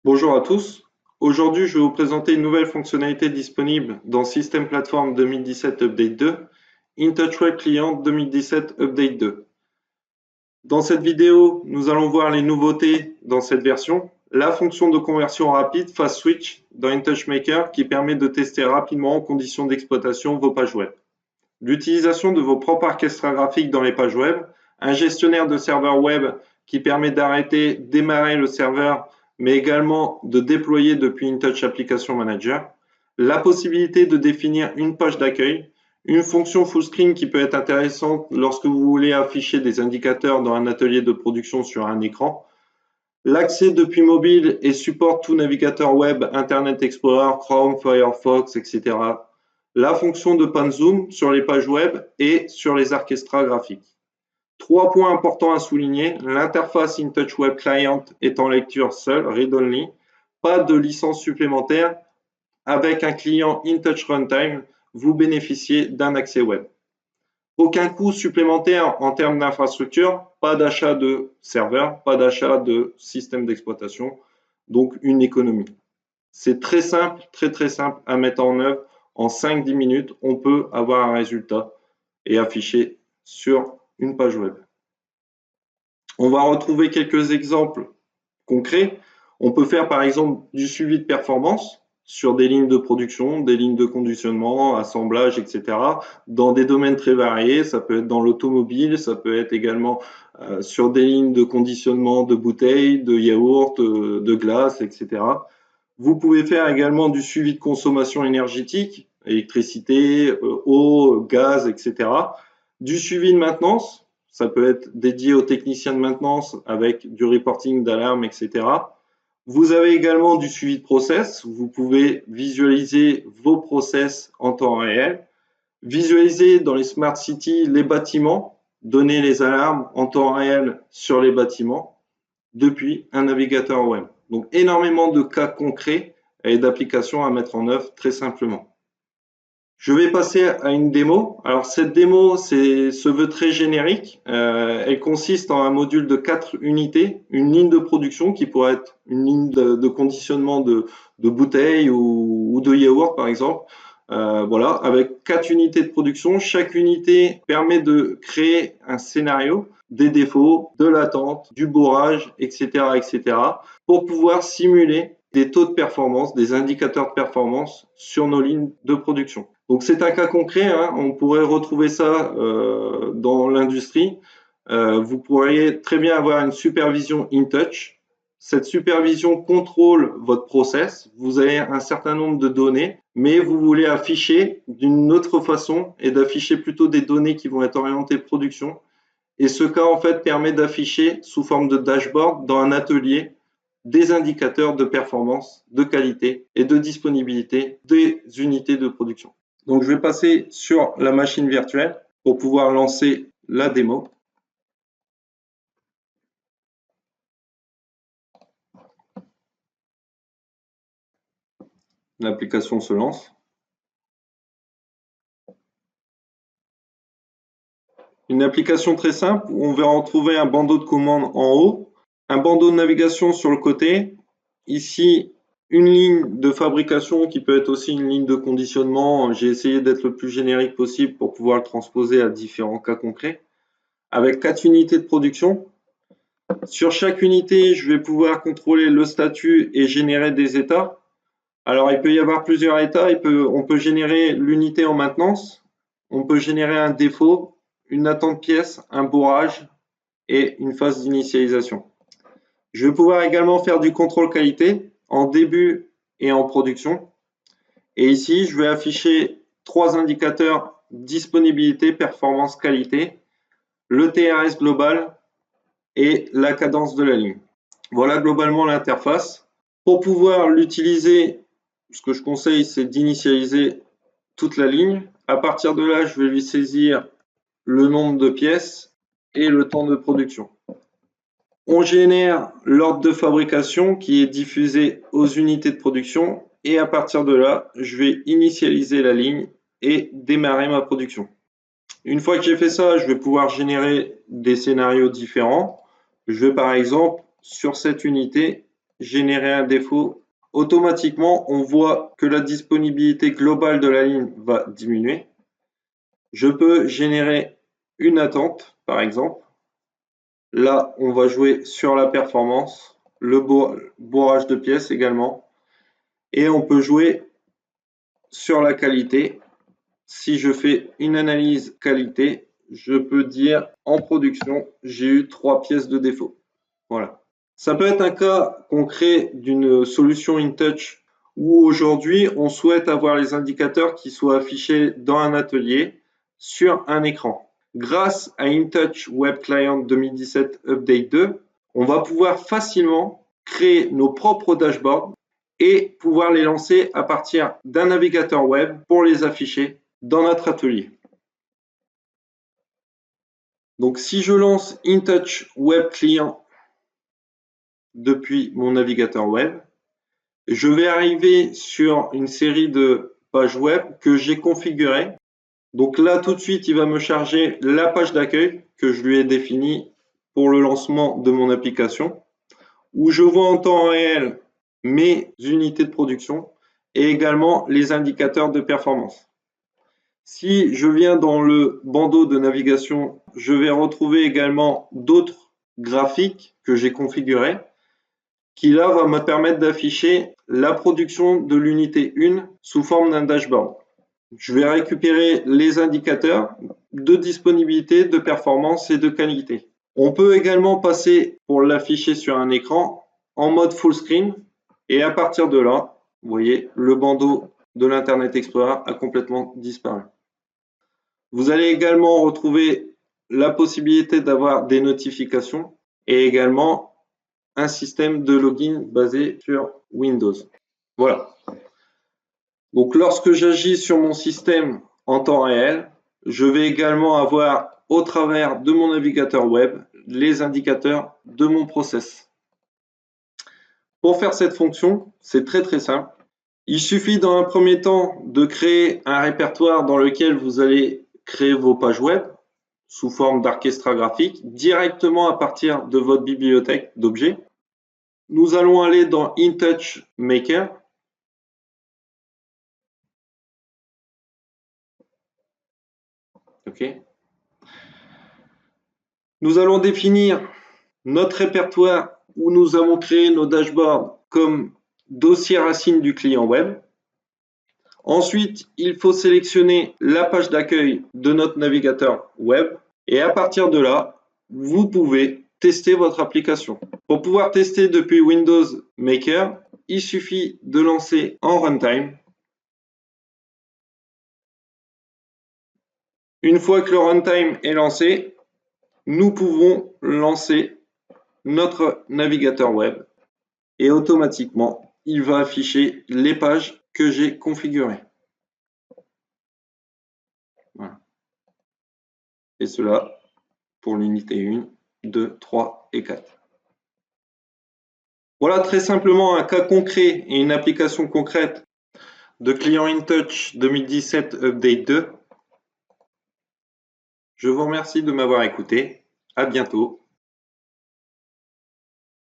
Bonjour à tous. Aujourd'hui, je vais vous présenter une nouvelle fonctionnalité disponible dans System Platform 2017 Update 2, InTouch Web Client 2017 Update 2. Dans cette vidéo, nous allons voir les nouveautés dans cette version, la fonction de conversion rapide Fast Switch dans InTouch Maker qui permet de tester rapidement en conditions d'exploitation vos pages web, l'utilisation de vos propres orchestres graphiques dans les pages web, un gestionnaire de serveurs web qui permet d'arrêter, démarrer le serveur mais également de déployer depuis InTouch Application Manager, la possibilité de définir une page d'accueil, une fonction full screen qui peut être intéressante lorsque vous voulez afficher des indicateurs dans un atelier de production sur un écran, l'accès depuis mobile et support tout navigateur web, Internet Explorer, Chrome, Firefox, etc. La fonction de pan zoom sur les pages web et sur les orchestras graphiques. Trois points importants à souligner, l'interface InTouch Web Client est en lecture seule, read-only, pas de licence supplémentaire. Avec un client InTouch Runtime, vous bénéficiez d'un accès web. Aucun coût supplémentaire en termes d'infrastructure, pas d'achat de serveur, pas d'achat de système d'exploitation, donc une économie. C'est très simple, très simple à mettre en œuvre. En 5-10 minutes, on peut avoir un résultat et afficher sur une page web. On va retrouver quelques exemples concrets. On peut faire par exemple du suivi de performance sur des lignes de production, des lignes de conditionnement, assemblage, etc. dans des domaines très variés. Ça peut être dans l'automobile, ça peut être également sur des lignes de conditionnement de bouteilles, de yaourts, de glace, etc. Vous pouvez faire également du suivi de consommation énergétique, électricité, eau, gaz, etc. Du suivi de maintenance, ça peut être dédié aux techniciens de maintenance avec du reporting d'alarme, etc. Vous avez également du suivi de process. Vous pouvez visualiser vos process en temps réel, visualiser dans les Smart Cities les bâtiments, donner les alarmes en temps réel sur les bâtiments depuis un navigateur web. Donc énormément de cas concrets et d'applications à mettre en œuvre très simplement. Je vais passer à une démo. Alors cette démo se veut très générique. Elle consiste en un module de 4 unités, une ligne de production qui pourrait être une ligne de conditionnement de bouteilles ou de yaourt par exemple. Voilà, avec 4 unités de production. Chaque unité permet de créer un scénario, des défauts, de l'attente, du bourrage, etc., etc., pour pouvoir simuler des taux de performance, des indicateurs de performance sur nos lignes de production. Donc c'est un cas concret, hein, on pourrait retrouver ça dans l'industrie. Vous pourriez très bien avoir une supervision InTouch. Cette supervision contrôle votre process. Vous avez un certain nombre de données, mais vous voulez afficher d'une autre façon et d'afficher plutôt des données qui vont être orientées production. Et ce cas en fait permet d'afficher sous forme de dashboard dans un atelier des indicateurs de performance, de qualité et de disponibilité des unités de production. Donc je vais passer sur la machine virtuelle pour pouvoir lancer la démo. L'application se lance. Une application très simple où on va retrouver un bandeau de commande en haut, un bandeau de navigation sur le côté, ici une ligne de fabrication qui peut être aussi une ligne de conditionnement. J'ai essayé d'être le plus générique possible pour pouvoir le transposer à différents cas concrets, avec 4 unités de production. Sur chaque unité, je vais pouvoir contrôler le statut et générer des états. Alors, il peut y avoir plusieurs états. On peut générer l'unité en maintenance, on peut générer un défaut, une attente pièce, un bourrage et une phase d'initialisation. Je vais pouvoir également faire du contrôle qualité en début et en production. Et ici, je vais afficher 3 indicateurs disponibilité, performance, qualité, le TRS global et la cadence de la ligne. Voilà globalement l'interface. Pour pouvoir l'utiliser, ce que je conseille, c'est d'initialiser toute la ligne. À partir de là, je vais lui saisir le nombre de pièces et le temps de production. On génère l'ordre de fabrication qui est diffusé aux unités de production et à partir de là, je vais initialiser la ligne et démarrer ma production. Une fois que j'ai fait ça, je vais pouvoir générer des scénarios différents. Je vais par exemple, sur cette unité, générer un défaut, automatiquement, on voit que la disponibilité globale de la ligne va diminuer. Je peux générer une attente, par exemple. Là, on va jouer sur la performance, le bourrage de pièces également. Et on peut jouer sur la qualité. Si je fais une analyse qualité, je peux dire en production, j'ai eu 3 pièces de défaut. Voilà. Ça peut être un cas concret d'une solution InTouch où aujourd'hui on souhaite avoir les indicateurs qui soient affichés dans un atelier sur un écran. Grâce à InTouch Web Client 2017 Update 2, on va pouvoir facilement créer nos propres dashboards et pouvoir les lancer à partir d'un navigateur web pour les afficher dans notre atelier. Donc si je lance InTouch Web Client depuis mon navigateur web, je vais arriver sur une série de pages web que j'ai configurées. Donc là, tout de suite, il va me charger la page d'accueil que je lui ai définie pour le lancement de mon application, où je vois en temps réel mes unités de production et également les indicateurs de performance. Si je viens dans le bandeau de navigation, je vais retrouver également d'autres graphiques que j'ai configurés qui là va me permettre d'afficher la production de l'unité 1 sous forme d'un dashboard. Je vais récupérer les indicateurs de disponibilité, de performance et de qualité. On peut également passer pour l'afficher sur un écran en mode full screen et à partir de là, vous voyez, le bandeau de l'Internet Explorer a complètement disparu. Vous allez également retrouver la possibilité d'avoir des notifications et également un système de login basé sur Windows. Voilà. Donc lorsque j'agis sur mon système en temps réel, je vais également avoir au travers de mon navigateur web les indicateurs de mon process. Pour faire cette fonction, c'est très simple. Il suffit dans un premier temps de créer un répertoire dans lequel vous allez créer vos pages web sous forme d'orchestra graphique directement à partir de votre bibliothèque d'objets. Nous allons aller dans InTouch Maker. OK. Nous allons définir notre répertoire où nous avons créé nos dashboards comme dossier racine du client web. Ensuite, il faut sélectionner la page d'accueil de notre navigateur web et à partir de là, vous pouvez tester votre application. Pour pouvoir tester depuis Windows Maker, il suffit de lancer en runtime. Une fois que le runtime est lancé, nous pouvons lancer notre navigateur web et automatiquement, il va afficher les pages que j'ai configurées. Voilà. Et cela pour l'unité 1, 2, 3 et 4. Voilà très simplement un cas concret et une application concrète de Client InTouch 2017 Update 2. Je vous remercie de m'avoir écouté. À bientôt.